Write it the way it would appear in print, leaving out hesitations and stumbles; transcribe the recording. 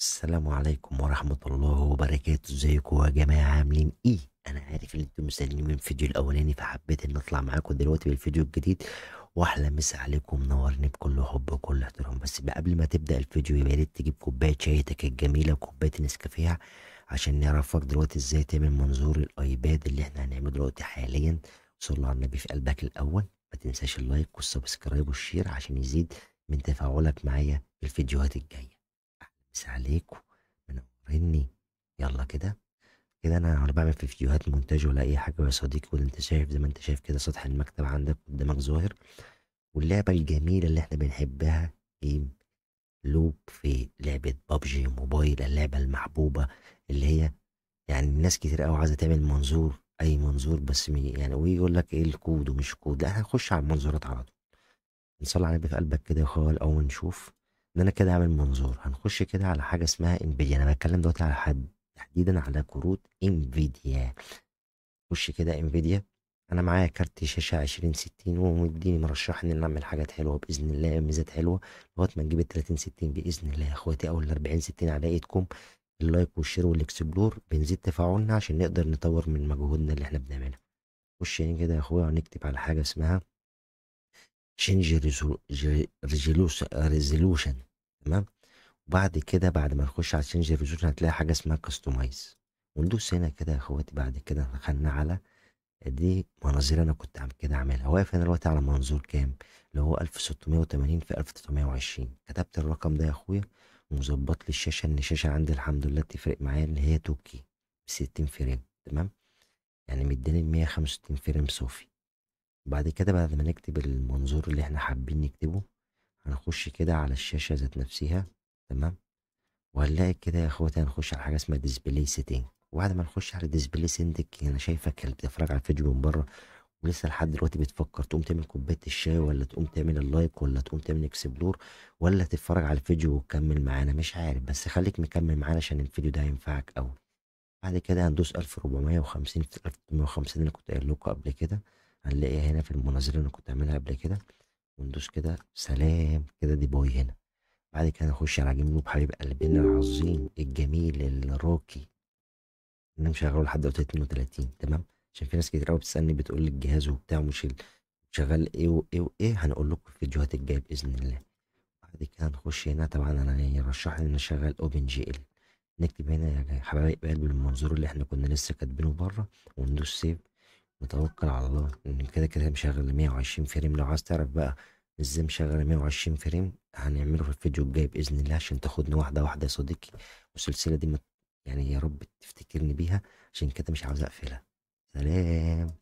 السلام عليكم ورحمة الله وبركاته. ازيكم يا جماعة؟ عاملين ايه؟ انا عارف ان انتم مستنيين من الفيديو الاولاني، فحبيت ان اطلع معاكم دلوقتي بالفيديو الجديد. واحلى مسا عليكم، منورني بكل حب وكل احترام. بس بقى قبل ما تبدأ الفيديو يا ريت تجيب كوباية شايتك الجميلة وكوباية نسكافيه، عشان نعرفك دلوقتي ازاي تعمل منظور الايباد اللي احنا هنعمله دلوقتي حاليا. صلوا على النبي في قلبك الاول. ما تنساش اللايك والسبسكرايب والشير عشان يزيد من تفاعلك معايا في الفيديوهات الجاية. مسا عليكم، منورني. يلا كده كده انا بعمل في فيديوهات مونتاج ولا اي حاجه يا صديقي، وانت شايف زي ما انت شايف كده سطح المكتب عندك قدامك ظاهر. واللعبه الجميله اللي احنا بنحبها جيم لوب، في لعبه بابجي موبايل، اللعبه المحبوبه اللي هي يعني الناس كتير قوي عايزه تعمل منظور، اي منظور بس يعني ويقول لك ايه الكود ومش كود. لا، هنخش على المنظورات على طول. نصلي على النبي في قلبك كده يا اخويا الاول. نشوف ان انا كده عامل منظور. هنخش كده على حاجه اسمها انفيديا. انا بتكلم دلوقتي على حد تحديدا على كروت انفيديا. خش كده انفيديا. انا معايا كارت شاشه 2060 ومديني مرشح ان انا اعمل حاجات حلوه باذن الله، ميزات حلوه لغايه ما نجيب ال 3060 باذن الله يا اخواتي، او ال 4060 على ايدكم. اللايك والشير والاكسبلور بنزيد تفاعلنا عشان نقدر نطور من مجهودنا اللي احنا بنعمله. خش يعني كده يا اخويا ونكتب على حاجه اسمها change resolution. تمام. وبعد كده بعد ما نخش على change resolution هتلاقي حاجة اسمها customize. وندوس هنا كده يا اخواتي. بعد كده دخلنا على دي مناظير انا كنت عم كده عاملها. واقف انا دلوقتي على منظور كام؟ اللي هو 1680 في 1920. كتبت الرقم ده يا اخويا ومظبط لي الشاشة، ان الشاشة عندي الحمد لله تفرق معايا اللي هي 2K ب 60 فريم. تمام. يعني مديني ال 165 فريم صافي. بعد كده بعد ما نكتب المنظور اللي احنا حابين نكتبه هنخش كده على الشاشة ذات نفسها. تمام. وهنلاقي كده يا اخواتي هنخش على حاجة اسمها ديسبلاي سيتنج. وبعد ما نخش على ديسبلاي سيتنج انا شايفك اللي بتتفرج على الفيديو من بره ولسه لحد دلوقتي بتفكر تقوم تعمل كوباية الشاي ولا تقوم تعمل اللايك ولا تقوم تعمل اكسبلور ولا تتفرج على الفيديو وتكمل معانا. مش عارف، بس خليك مكمل معانا عشان الفيديو ده هينفعك أوي. بعد كده هندوس 1450 في 1350 اللي كنت قايل لكم قبل كده. هنلاقيها هنا في المناظر اللي انا كنت عاملها قبل كده. وندوس كده سلام كده دي باي هنا. بعد كده نخش على جنوب حبيب قلبنا العظيم الجميل الراقي. انا مشغله لحد دلوقتي 32. تمام. عشان في ناس كتير قوي بتسالني بتقول لي الجهاز وبتاع مش شغال ايه وايه وايه. هنقول لكم في الفيديوهات الجايه باذن الله. بعد كده نخش هنا. طبعا انا يرشح لي ان اشغل اوبن جي ال. نكتب هنا يا حبايب قلب المنظور اللي احنا كنا لسه كاتبينه بره وندوس سيف. نتوكل على الله ان كده كده مشغل 120 فريم. لو عايز تعرف بقى ازاي مشغل 120 فريم هنعمله في الفيديو الجاي باذن الله، عشان تاخدني واحده واحده يا صديقي. والسلسله دي يعني يا رب تفتكرني بيها، عشان كده مش عاوز اقفلها. سلام.